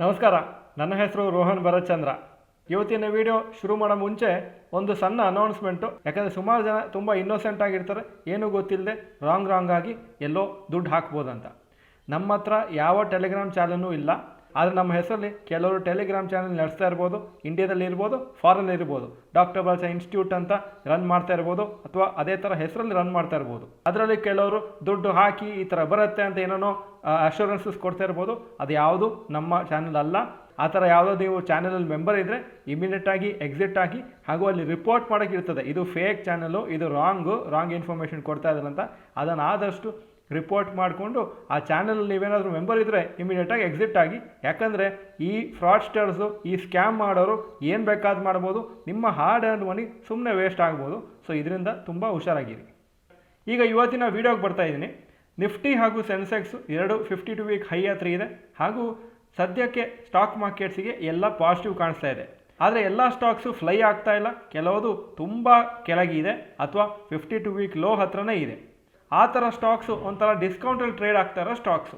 ನಮಸ್ಕಾರ, ನನ್ನ ಹೆಸರು ರೋಹನ್ ಭರತ್ಚಂದ್ರ. ಇವತ್ತಿನ ವಿಡಿಯೋ ಶುರು ಮಾಡೋ ಮುಂಚೆ ಒಂದು ಸಣ್ಣ ಅನೌನ್ಸ್ಮೆಂಟು. ಯಾಕಂದರೆ ಸುಮಾರು ಜನ ತುಂಬ ಇನ್ನೋಸೆಂಟ್ ಆಗಿರ್ತಾರೆ, ಏನೂ ಗೊತ್ತಿಲ್ಲದೆ ರಾಂಗ್ ಆಗಿ ಎಲ್ಲೋ ದುಡ್ಡು ಹಾಕ್ಬೋದಂತ. ನಮ್ಮ ಹತ್ರ ಯಾವ ಟೆಲಿಗ್ರಾಮ್ ಚಾನಲ್ನೂ ಇಲ್ಲ. ಆದರೆ ನಮ್ಮ ಹೆಸರಲ್ಲಿ ಕೆಲವರು ಟೆಲಿಗ್ರಾಮ್ ಚಾನಲ್ ನಡೆಸ್ತಾ ಇರ್ಬೋದು, ಇಂಡಿಯಾದಲ್ಲಿ ಇರ್ಬೋದು, ಫಾರಿನ್ ಇರ್ಬೋದು. ಡಾಕ್ಟರ್ ಬಾಲ್ಸ ಇನ್ಸ್ಟಿಟ್ಯೂಟ್ ಅಂತ ರನ್ ಮಾಡ್ತಾ ಇರ್ಬೋದು, ಅಥವಾ ಅದೇ ಥರ ಹೆಸರಲ್ಲಿ ರನ್ ಮಾಡ್ತಾ ಇರ್ಬೋದು. ಅದರಲ್ಲಿ ಕೆಲವರು ದುಡ್ಡು ಹಾಕಿ ಈ ಥರ ಬರುತ್ತೆ ಅಂತ ಏನೇನೋ ಅಶ್ಯೂರೆನ್ಸಸ್ ಕೊಡ್ತಾ ಇರ್ಬೋದು. ಅದು ಯಾವುದು ನಮ್ಮ ಚಾನಲ್ ಅಲ್ಲ. ಆ ಥರ ಯಾವುದೋ ನೀವು ಚಾನಲಲ್ಲಿ ಮೆಂಬರ್ ಇದ್ದರೆ ಇಮಿಡಿಯೇಟಾಗಿ ಎಕ್ಸಿಟ್ ಆಗಿ, ಹಾಗೂ ಅಲ್ಲಿ ರಿಪೋರ್ಟ್ ಮಾಡೋಕ್ಕಿರ್ತದೆ, ಇದು ಫೇಕ್ ಚಾನಲು, ಇದು ರಾಂಗ್ ಇನ್ಫಾರ್ಮೇಷನ್ ಕೊಡ್ತಾ ಇದ್ದಾರಂತ. ಅದನ್ನು ಆದಷ್ಟು ರಿಪೋರ್ಟ್ ಮಾಡಿಕೊಂಡು ಆ ಚಾನಲಲ್ಲಿ ನೀವೇನಾದರೂ ಮೆಂಬರ್ ಇದ್ದರೆ ಇಮಿಡಿಯೇಟಾಗಿ ಎಕ್ಸಿಟ್ ಆಗಿ. ಯಾಕಂದರೆ ಈ ಫ್ರಾಡ್ಸ್ಟರ್ಸು, ಈ ಸ್ಕ್ಯಾಮ್ ಮಾಡೋರು ಏನು ಬೇಕಾದ್ರೂ ಮಾಡ್ಬೋದು. ನಿಮ್ಮ ಹಾರ್ಡ್ ಅರ್ನ್ಡ್ ಮನಿ ಸುಮ್ಮನೆ ವೇಸ್ಟ್ ಆಗ್ಬೋದು. ಸೊ ಇದರಿಂದ ತುಂಬ ಹುಷಾರಾಗಿರಿ. ಈಗ ಇವತ್ತಿನ ವೀಡಿಯೋಗೆ ಬರ್ತಾ ಇದ್ದೀನಿ. ನಿಫ್ಟಿ ಹಾಗೂ ಸೆನ್ಸೆಕ್ಸ್ ಎರಡು 52 ವೀಕ್ ಹೈ ಹತ್ರ ಇದೆ. ಹಾಗೂ ಸದ್ಯಕ್ಕೆ ಸ್ಟಾಕ್ ಮಾರ್ಕೆಟ್ಸಿಗೆ ಎಲ್ಲ ಪಾಸಿಟಿವ್ ಕಾಣಿಸ್ತಾ ಇದೆ. ಆದರೆ ಎಲ್ಲ ಸ್ಟಾಕ್ಸು ಫ್ಲೈ ಆಗ್ತಾ ಇಲ್ಲ. ಕೆಲವುದು ತುಂಬ ಕೆಳಗಿದೆ ಅಥವಾ 52 ವೀಕ್ ಲೋ ಹತ್ರನೇ ಇದೆ. ಆ ಥರ ಸ್ಟಾಕ್ಸು ಒಂಥರ ಡಿಸ್ಕೌಂಟಲ್ಲಿ ಟ್ರೇಡ್ ಆಗ್ತಾ ಇರೋ ಸ್ಟಾಕ್ಸು.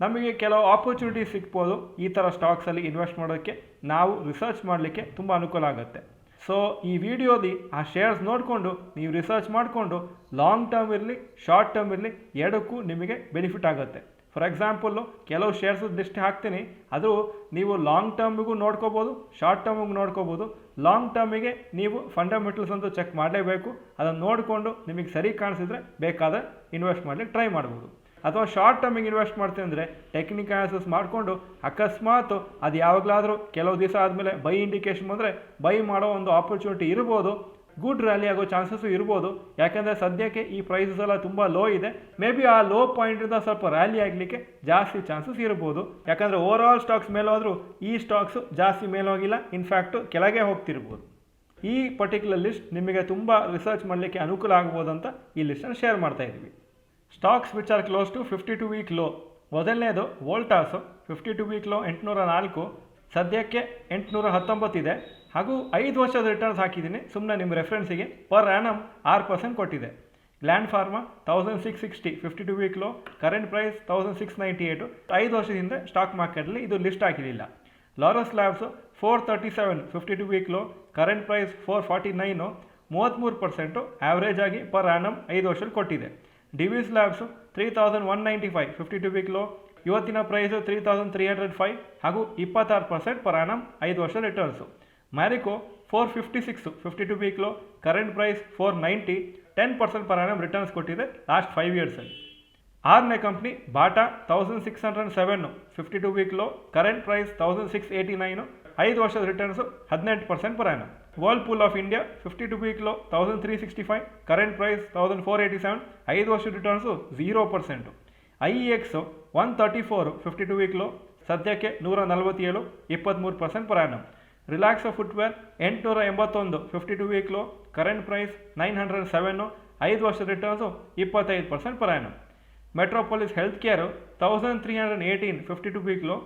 ನಮಗೆ ಕೆಲವು ಆಪರ್ಚುನಿಟಿ ಸಿಗ್ಬೋದು ಈ ಥರ ಸ್ಟಾಕ್ಸಲ್ಲಿ ಇನ್ವೆಸ್ಟ್ ಮಾಡೋಕ್ಕೆ. ನಾವು ರಿಸರ್ಚ್ ಮಾಡಲಿಕ್ಕೆ ತುಂಬ ಅನುಕೂಲ ಆಗುತ್ತೆ. ಸೊ ಈ ವಿಡಿಯೋದಿ ಆ ಶೇರ್ಸ್ ನೋಡಿಕೊಂಡು ನೀವು ರಿಸರ್ಚ್ ಮಾಡಿಕೊಂಡು ಲಾಂಗ್ ಟರ್ಮ್ ಇರಲಿ, ಶಾರ್ಟ್ ಟರ್ಮ್ ಇರಲಿ, ಎರಡಕ್ಕೂ ನಿಮಗೆ ಬೆನಿಫಿಟ್ ಆಗುತ್ತೆ. ಫಾರ್ ಎಕ್ಸಾಂಪಲ್ಲು ಕೆಲವು ಶೇರ್ಸ್ ಲಿಸ್ಟ್ ಹಾಕ್ತೀನಿ. ಅದು ನೀವು ಲಾಂಗ್ ಟರ್ಮಿಗೂ ನೋಡ್ಕೋಬೋದು, ಶಾರ್ಟ್ ಟರ್ಮಿಗೂ ನೋಡ್ಕೋಬೋದು. ಲಾಂಗ್ ಟರ್ಮಿಗೆ ನೀವು ಫಂಡಮೆಂಟಲ್ಸ್ ಅಂತೂ ಚೆಕ್ ಮಾಡಲೇಬೇಕು. ಅದನ್ನು ನೋಡಿಕೊಂಡು ನಿಮಗೆ ಸರಿ ಕಾಣಿಸಿದ್ರೆ ಬೇಕಾದರೆ ಇನ್ವೆಸ್ಟ್ ಮಾಡಲಿಕ್ಕೆ ಟ್ರೈ ಮಾಡ್ಬೋದು. ಅಥವಾ ಶಾರ್ಟ್ ಟರ್ಮಿಗೆ ಇನ್ವೆಸ್ಟ್ ಮಾಡ್ತೀನಿ ಅಂದರೆ ಟೆಕ್ನಿಕಲ್ ಅನಾಲಿಸಿಸ್ ಮಾಡಿಕೊಂಡು ಅಕಸ್ಮಾತ್ ಅದು ಯಾವಾಗಲಾದರೂ ಕೆಲವು ದಿವಸ ಆದಮೇಲೆ ಬೈ ಇಂಡಿಕೇಶನ್ ಬಂದರೆ ಬೈ ಮಾಡೋ ಒಂದು ಆಪರ್ಚುನಿಟಿ ಇರ್ಬೋದು. ಗುಡ್ ರ್ಯಾಲಿ ಆಗೋ ಚಾನ್ಸಸ್ಸು ಇರ್ಬೋದು. ಯಾಕೆಂದರೆ ಸದ್ಯಕ್ಕೆ ಈ ಪ್ರೈಸಸ್ ಎಲ್ಲ ತುಂಬ ಲೋ ಇದೆ. ಮೇ ಬಿ ಆ ಲೋ ಪಾಯಿಂಟಿಂದ ಸ್ವಲ್ಪ ರ್ಯಾಲಿ ಆಗಲಿಕ್ಕೆ ಜಾಸ್ತಿ ಚಾನ್ಸಸ್ ಇರ್ಬೋದು. ಯಾಕಂದರೆ ಓವರ್ ಆಲ್ ಸ್ಟಾಕ್ಸ್ ಮೇಲೆ ಹೋದರೂ ಈ ಸ್ಟಾಕ್ಸು ಜಾಸ್ತಿ ಮೇಲೆ ಹೋಗಿಲ್ಲ, ಇನ್ಫ್ಯಾಕ್ಟು ಕೆಳಗೆ ಹೋಗ್ತಿರ್ಬೋದು. ಈ ಪರ್ಟಿಕ್ಯುಲರ್ ಲಿಸ್ಟ್ ನಿಮಗೆ ತುಂಬ ರಿಸರ್ಚ್ ಮಾಡಲಿಕ್ಕೆ ಅನುಕೂಲ ಆಗ್ಬೋದು ಅಂತ ಈ ಲಿಸ್ಟನ್ನು ಶೇರ್ ಮಾಡ್ತಾ ಇದ್ದೀವಿ. Stocks which are close to 52 week low. ಮೊದಲನೇದು ವೋಲ್ಟಾಸು, 52 ವೀಕ್ ಲೋ 804, ಸದ್ಯಕ್ಕೆ 819 ಇದೆ. ಹಾಗೂ 5 ವರ್ಷದ ರಿಟರ್ನ್ಸ್ ಹಾಕಿದ್ದೀನಿ ಸುಮ್ಮನೆ ನಿಮ್ಮ ರೆಫರೆನ್ಸಿಗೆ. ಪರ್ ಆ್ಯನಮ್ 6% ಕೊಟ್ಟಿದೆ. Gland Pharma 1660, 52 week low, current price 1698. 5 ವರ್ಷದಿಂದ ಸ್ಟಾಕ್ ಮಾರ್ಕೆಟಲ್ಲಿ ಇದು ಲಿಸ್ಟ್ ಹಾಕಿರಲಿಲ್ಲ. Laurus Labs 437, 52 week low, current price 449, 33% average ಆಗಿ ಪರ್ ಆ್ಯನಮ್ 5 ವರ್ಷದಲ್ಲಿ ಕೊಟ್ಟಿದೆ. ಡಿವಿಸ್ ಲ್ಯಾಬ್ಸು 3195, 52 ವೀಕ್ ಲೋ, ಇವತ್ತಿನ ಪ್ರೈಸು 3305 ಹಾಗೂ 26% ಪರ್ ಆ್ಯನಮ್ 5 ವರ್ಷ returns. Marico 456, 52 week low, current price 490, 10% per annum returns ಕೊಟ್ಟಿದೆ ಲಾಸ್ಟ್ 5 ಇಯರ್ಸಲ್ಲಿ. 6ನೇ company Bata 1607, 52 week low, current price 1689, 5 ವರ್ಷದ returns 18% per annum. Whirlpool of India 52 week low 1365, current price 1487, 5 ವರ್ಷದ returns 0%. IEX 134, 52 week low, ಸದ್ಯಕ್ಕೆ 147, 23% per annum. Relaxo footwear 881, 52 week low, current price 907, 5 ವರ್ಷದ returns 25% per annum. Metropolis health care 1318, 52 week low,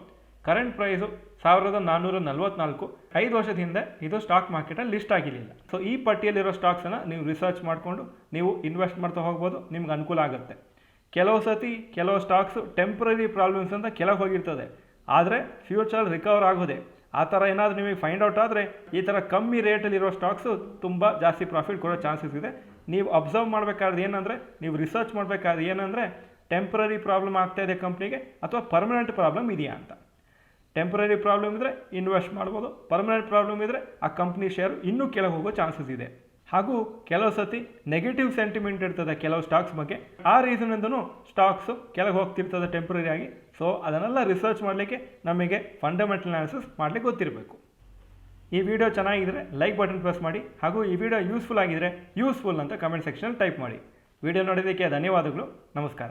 current price 1444, 5 ವರ್ಷದ ಹಿಂದೆ ಇದು stock ಮಾರ್ಕೆಟಲ್ಲಿ list ಆಗಿರಲಿಲ್ಲ. So ಈ ಪಟ್ಟಿಯಲ್ಲಿರೋ ಸ್ಟಾಕ್ಸನ್ನು ನೀವು ರಿಸರ್ಚ್ ಮಾಡಿಕೊಂಡು ನೀವು ಇನ್ವೆಸ್ಟ್ ಮಾಡ್ತಾ ಹೋಗ್ಬೋದು, ನಿಮ್ಗೆ ಅನುಕೂಲ ಆಗುತ್ತೆ. ಕೆಲವು ಸತಿ ಕೆಲವು ಸ್ಟಾಕ್ಸು ಟೆಂಪ್ರರಿ ಪ್ರಾಬ್ಲಮ್ಸ್ ಅಂತ ಕೆಳಗೆ ಹೋಗಿರ್ತದೆ, ಆದರೆ ಫ್ಯೂಚರ್ ರಿಕವರ್ ಆಗೋದೆ. ಆ ಥರ ಏನಾದರೂ ನಿಮಗೆ ಫೈಂಡ್ ಔಟ್ ಆದರೆ ಈ ಥರ ಕಮ್ಮಿ ರೇಟಲ್ಲಿರೋ ಸ್ಟಾಕ್ಸು ತುಂಬ ಜಾಸ್ತಿ ಪ್ರಾಫಿಟ್ ಕೊಡೋ ಚಾನ್ಸಸ್ ಇದೆ. ನೀವು ಅಬ್ಸರ್ವ್ ಮಾಡಬೇಕಾದ್ರೆ ಏನಂದರೆ, ನೀವು ರಿಸರ್ಚ್ ಮಾಡಬೇಕಾದ್ರೆ ಏನಂದರೆ, ಟೆಂಪ್ರರಿ ಪ್ರಾಬ್ಲಮ್ ಆಗ್ತಾಯಿದೆ ಕಂಪ್ನಿಗೆ ಅಥವಾ ಪರ್ಮನೆಂಟ್ ಪ್ರಾಬ್ಲಮ್ ಇದೆಯಾ ಅಂತ. ಟೆಂಪ್ರರಿ ಪ್ರಾಬ್ಲಮ್ ಇದ್ದರೆ ಇನ್ವೆಸ್ಟ್ ಮಾಡ್ಬೋದು, ಪರ್ಮನೆಂಟ್ ಪ್ರಾಬ್ಲಮ್ ಇದ್ದರೆ ಆ ಕಂಪ್ನಿ ಶೇರು ಇನ್ನೂ ಕೆಳಗೆ ಹೋಗೋ ಚಾನ್ಸಸ್ ಇದೆ. ಹಾಗೂ ಕೆಲವು ಸತಿ ನೆಗೆಟಿವ್ ಸೆಂಟಿಮೆಂಟ್ ಇರ್ತದೆ ಕೆಲವು ಸ್ಟಾಕ್ಸ್ ಬಗ್ಗೆ. ಆ ರೀಸನಿಂದನೂ ಸ್ಟಾಕ್ಸು ಕೆಳಗೆ ಹೋಗ್ತಿರ್ತದೆ ಟೆಂಪ್ರರಿ ಆಗಿ. ಸೊ ಅದನ್ನೆಲ್ಲ ರಿಸರ್ಚ್ ಮಾಡಲಿಕ್ಕೆ ನಮಗೆ ಫಂಡಮೆಂಟಲ್ ಅನಾಲಿಸಿಸ್ ಮಾಡಲಿಕ್ಕೆ ಗೊತ್ತಿರಬೇಕು. ಈ ವಿಡಿಯೋ ಚೆನ್ನಾಗಿದ್ದರೆ ಲೈಕ್ ಬಟನ್ ಪ್ರೆಸ್ ಮಾಡಿ. ಹಾಗೂ ಈ ವಿಡಿಯೋ ಯೂಸ್ಫುಲ್ ಆಗಿದ್ದರೆ ಯೂಸ್ಫುಲ್ ಅಂತ ಕಮೆಂಟ್ ಸೆಕ್ಷನಲ್ಲಿ ಟೈಪ್ ಮಾಡಿ. ವಿಡಿಯೋ ನೋಡೋದಕ್ಕೆ ಧನ್ಯವಾದಗಳು. ನಮಸ್ಕಾರ.